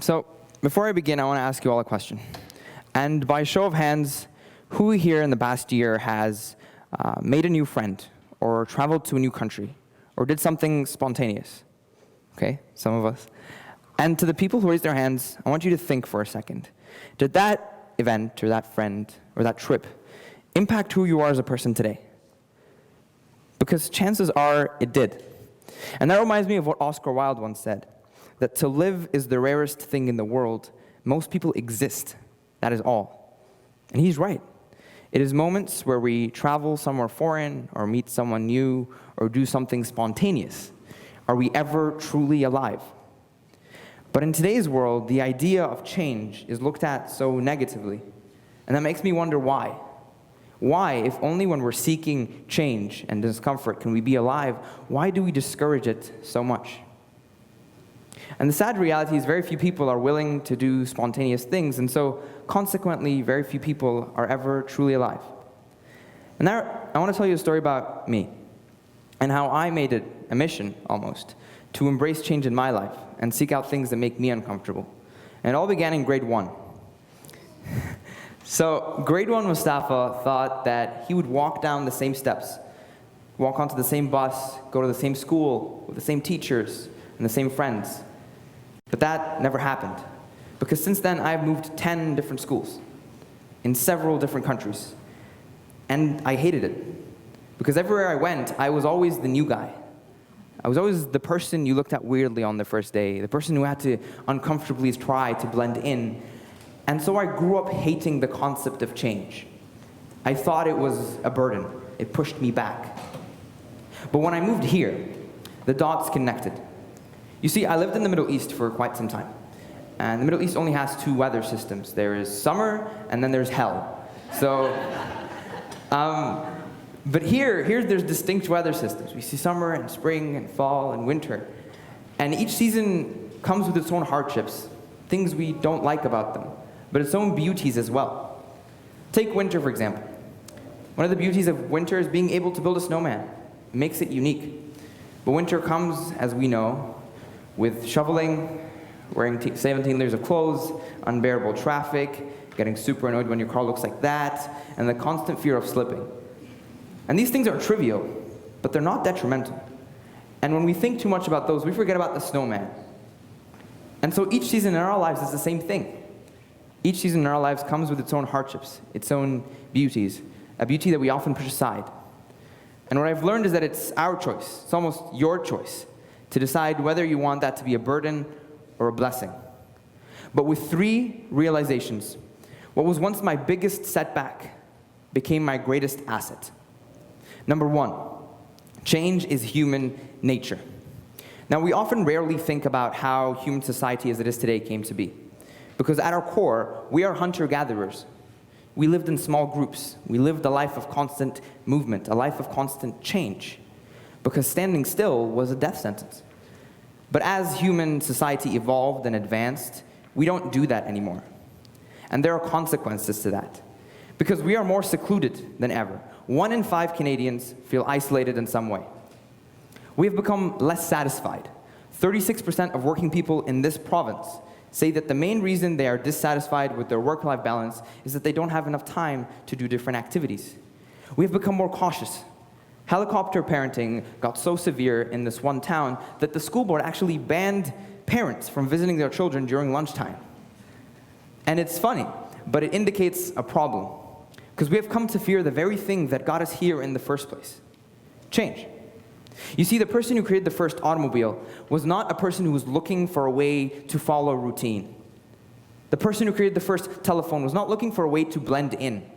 So, before I begin, I want to ask you all a question. And by show of hands, who here in the past year has made a new friend, or traveled to a new country, or did something spontaneous? Okay, some of us. And to the people who raised their hands, I want you to think for a second. Did that event, or that friend, or that trip impact who you are as a person today? Because chances are it did. And that reminds me of what Oscar Wilde once said, that to live is the rarest thing in the world. Most people exist. That is all. And he's right. It is moments where we travel somewhere foreign, or meet someone new, or do something spontaneous. Are we ever truly alive? But in today's world, the idea of change is looked at so negatively. And that makes me wonder why. Why, if only when we're seeking change and discomfort can we be alive, why do we discourage it so much? And the sad reality is very few people are willing to do spontaneous things, and so consequently, very few people are ever truly alive. And now I want to tell you a story about me, and how I made it a mission, almost, to embrace change in my life and seek out things that make me uncomfortable. And it all began in grade 1. So, grade 1 Mostafa thought that he would walk down the same steps, walk onto the same bus, go to the same school, with the same teachers, and the same friends. But that never happened, because since then I've moved 10 different schools in several different countries. And I hated it, because everywhere I went, I was always the new guy. I was always the person you looked at weirdly on the first day, the person who had to uncomfortably try to blend in. And so I grew up hating the concept of change. I thought it was a burden. It pushed me back. But when I moved here, the dots connected. You see, I lived in the Middle East for quite some time. And the Middle East only has 2 weather systems. There is summer, and then there's hell. So, but here there's distinct weather systems. We see summer and spring and fall and winter. And each season comes with its own hardships, things we don't like about them, but its own beauties as well. Take winter, for example. One of the beauties of winter is being able to build a snowman. It makes it unique. But winter comes, as we know, with shoveling, wearing 17 layers of clothes, unbearable traffic, getting super annoyed when your car looks like that, and the constant fear of slipping. And these things are trivial, but they're not detrimental. And when we think too much about those, we forget about the snowman. And so each season in our lives is the same thing. Each season in our lives comes with its own hardships, its own beauties, a beauty that we often push aside. And what I've learned is that it's our choice, it's almost your choice, to decide whether you want that to be a burden or a blessing. But with 3 realizations, what was once my biggest setback became my greatest asset. Number 1, change is human nature. Now, we often rarely think about how human society as it is today came to be. Because at our core, we are hunter-gatherers. We lived in small groups. We lived a life of constant movement, a life of constant change. Because standing still was a death sentence. But as human society evolved and advanced, we don't do that anymore. And there are consequences to that. Because we are more secluded than ever. 1 in 5 Canadians feel isolated in some way. We have become less satisfied. 36% of working people in this province say that the main reason they are dissatisfied with their work-life balance is that they don't have enough time to do different activities. We have become more cautious. Helicopter parenting got so severe in this one town that the school board actually banned parents from visiting their children during lunchtime. And it's funny, but it indicates a problem. Because we have come to fear the very thing that got us here in the first place. Change. You see, the person who created the first automobile was not a person who was looking for a way to follow routine. The person who created the first telephone was not looking for a way to blend in.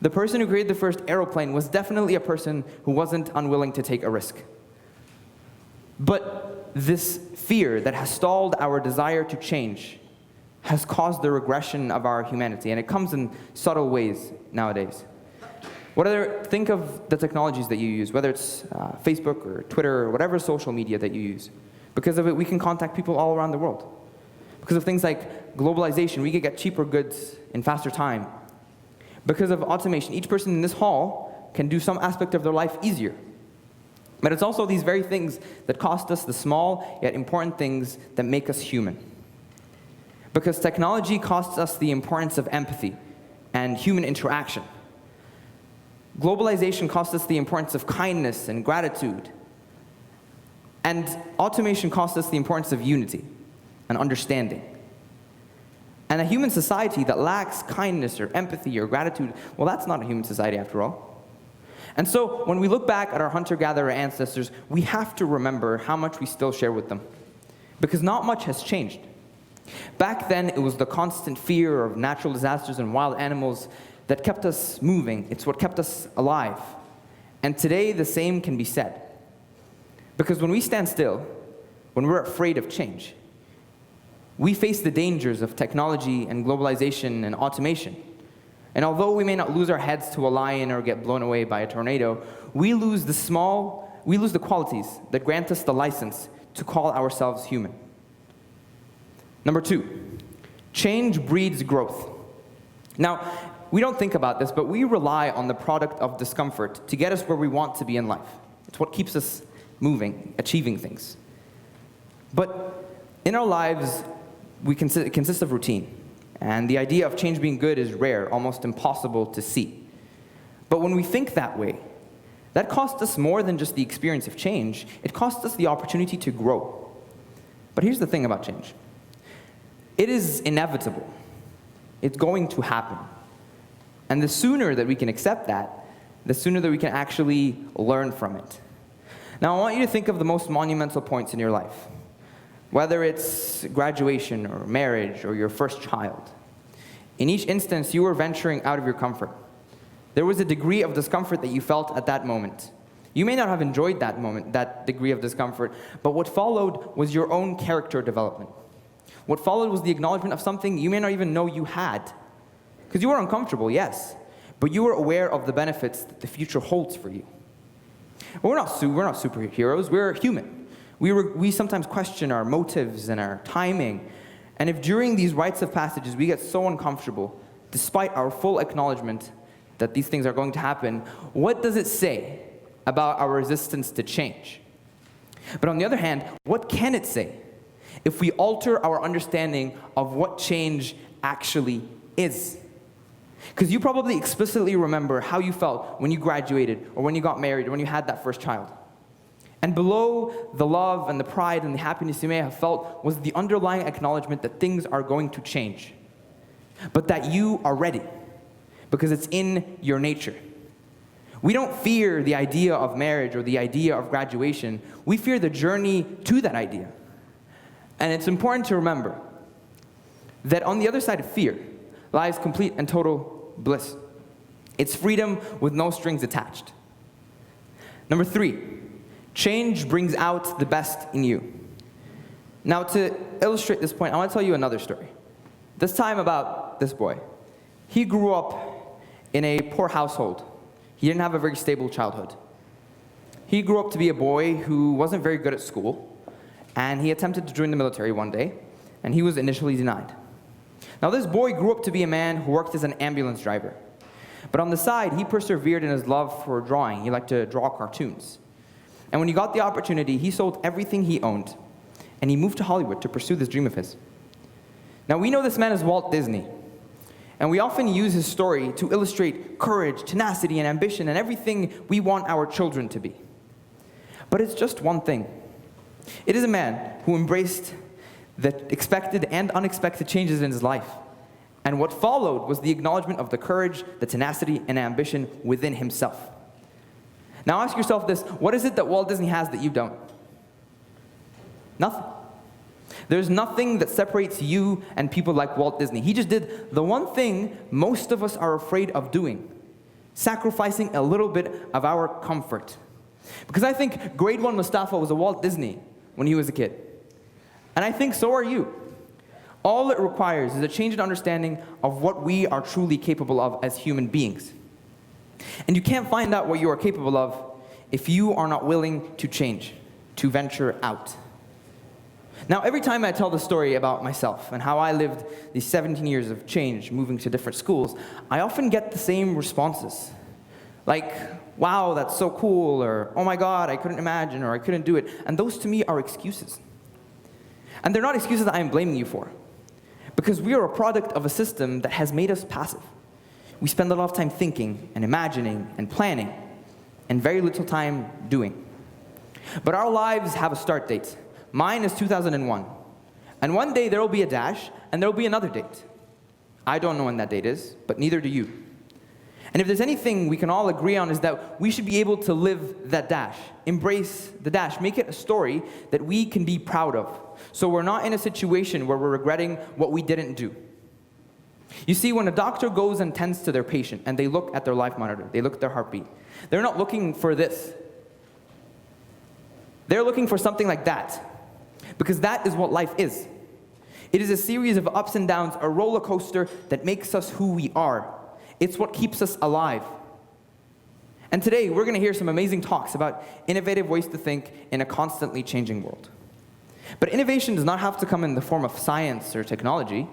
The person who created the first aeroplane was definitely a person who wasn't unwilling to take a risk. But this fear that has stalled our desire to change has caused the regression of our humanity, and it comes in subtle ways nowadays. Think of the technologies that you use, whether it's Facebook or Twitter or whatever social media that you use. Because of it, we can contact people all around the world. Because of things like globalization, we can get cheaper goods in faster time. Because of automation, each person in this hall can do some aspect of their life easier. But it's also these very things that cost us the small yet important things that make us human. because technology costs us the importance of empathy and human interaction. Globalization costs us the importance of kindness and gratitude. And automation costs us the importance of unity and understanding. And a human society that lacks kindness or empathy or gratitude, well, that's not a human society after all. And so when we look back at our hunter-gatherer ancestors, we have to remember how much we still share with them, because not much has changed. Back then, it was the constant fear of natural disasters and wild animals that kept us moving. It's what kept us alive. And today, the same can be said. Because when we stand still, when we're afraid of change, we face the dangers of technology and globalization and automation. And although we may not lose our heads to a lion or get blown away by a tornado, we lose the qualities that grant us the license to call ourselves human. Number 2, change breeds growth. Now, we don't think about this, but we rely on the product of discomfort to get us where we want to be in life. It's what keeps us moving, achieving things. But in our lives, it consists of routine. And the idea of change being good is rare, almost impossible to see. But when we think that way, that costs us more than just the experience of change. It costs us the opportunity to grow. But here's the thing about change. It is inevitable. It's going to happen. And the sooner that we can accept that, the sooner that we can actually learn from it. Now, I want you to think of the most monumental points in your life. Whether it's graduation or marriage or your first child. In each instance, you were venturing out of your comfort. There was a degree of discomfort that you felt at that moment. You may not have enjoyed that moment, that degree of discomfort, but what followed was your own character development. What followed was the acknowledgement of something you may not even know you had. Because you were uncomfortable, yes, but you were aware of the benefits that the future holds for you. Well, we're not superheroes, we're human. We sometimes question our motives and our timing. And if during these rites of passages we get so uncomfortable, despite our full acknowledgement that these things are going to happen, what does it say about our resistance to change? But on the other hand, what can it say if we alter our understanding of what change actually is? Because you probably explicitly remember how you felt when you graduated, or when you got married, or when you had that first child. And below the love and the pride and the happiness you may have felt was the underlying acknowledgement that things are going to change, but that you are ready, because it's in your nature. We don't fear the idea of marriage or the idea of graduation. We fear the journey to that idea. And it's important to remember that on the other side of fear lies complete and total bliss. It's freedom with no strings attached. Number 3, change brings out the best in you. Now, to illustrate this point, I want to tell you another story. This time about this boy. He grew up in a poor household. He didn't have a very stable childhood. He grew up to be a boy who wasn't very good at school, and he attempted to join the military one day, and he was initially denied. Now, this boy grew up to be a man who worked as an ambulance driver. But on the side, he persevered in his love for drawing. He liked to draw cartoons. And when he got the opportunity, he sold everything he owned, and he moved to Hollywood to pursue this dream of his. Now, we know this man as Walt Disney, and we often use his story to illustrate courage, tenacity, and ambition, and everything we want our children to be. But it's just one thing. It is a man who embraced the expected and unexpected changes in his life. And what followed was the acknowledgement of the courage, the tenacity, and ambition within himself. Now ask yourself this, what is it that Walt Disney has that you don't? Nothing. There's nothing that separates you and people like Walt Disney. He just did the one thing most of us are afraid of doing, sacrificing a little bit of our comfort. Because I think grade 1 Mostafa was a Walt Disney when he was a kid. And I think so are you. All it requires is a change in understanding of what we are truly capable of as human beings. And you can't find out what you are capable of if you are not willing to change, to venture out. Now, every time I tell the story about myself and how I lived these 17 years of change, moving to different schools, I often get the same responses. Like, wow, that's so cool, or oh my God, I couldn't imagine, or I couldn't do it. And those to me are excuses. And they're not excuses that I am blaming you for. Because we are a product of a system that has made us passive. We spend a lot of time thinking and imagining and planning, and very little time doing. But our lives have a start date. Mine is 2001. And one day there will be a dash, and there will be another date. I don't know when that date is, but neither do you. And if there's anything we can all agree on is that we should be able to live that dash, embrace the dash, make it a story that we can be proud of, so we're not in a situation where we're regretting what we didn't do. You see, when a doctor goes and tends to their patient and they look at their life monitor, they look at their heartbeat, they're not looking for this. They're looking for something like that, because that is what life is. It is a series of ups and downs, a roller coaster that makes us who we are. It's what keeps us alive. And today, we're going to hear some amazing talks about innovative ways to think in a constantly changing world. But innovation does not have to come in the form of science or technology.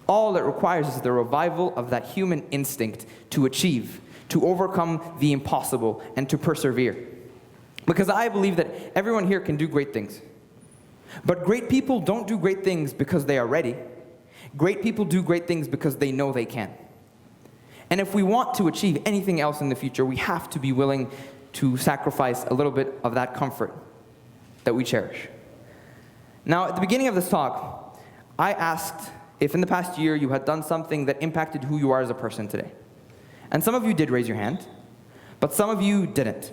All it requires is the revival of that human instinct to achieve, to overcome the impossible, and to persevere. Because I believe that everyone here can do great things. But great people don't do great things because they are ready. Great people do great things because they know they can. And if we want to achieve anything else in the future, we have to be willing to sacrifice a little bit of that comfort that we cherish. Now, at the beginning of this talk, I asked if in the past year you had done something that impacted who you are as a person today. And some of you did raise your hand, but some of you didn't.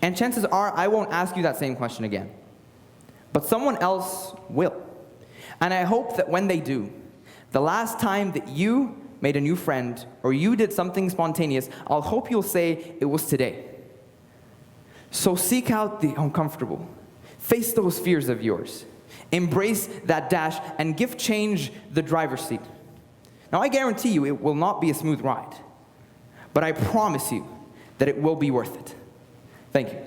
And chances are I won't ask you that same question again. But someone else will. And I hope that when they do, the last time that you made a new friend or you did something spontaneous, I'll hope you'll say it was today. So seek out the uncomfortable. Face those fears of yours. Embrace that dash and give change the driver's seat. Now I guarantee you it will not be a smooth ride, but I promise you that it will be worth it. Thank you.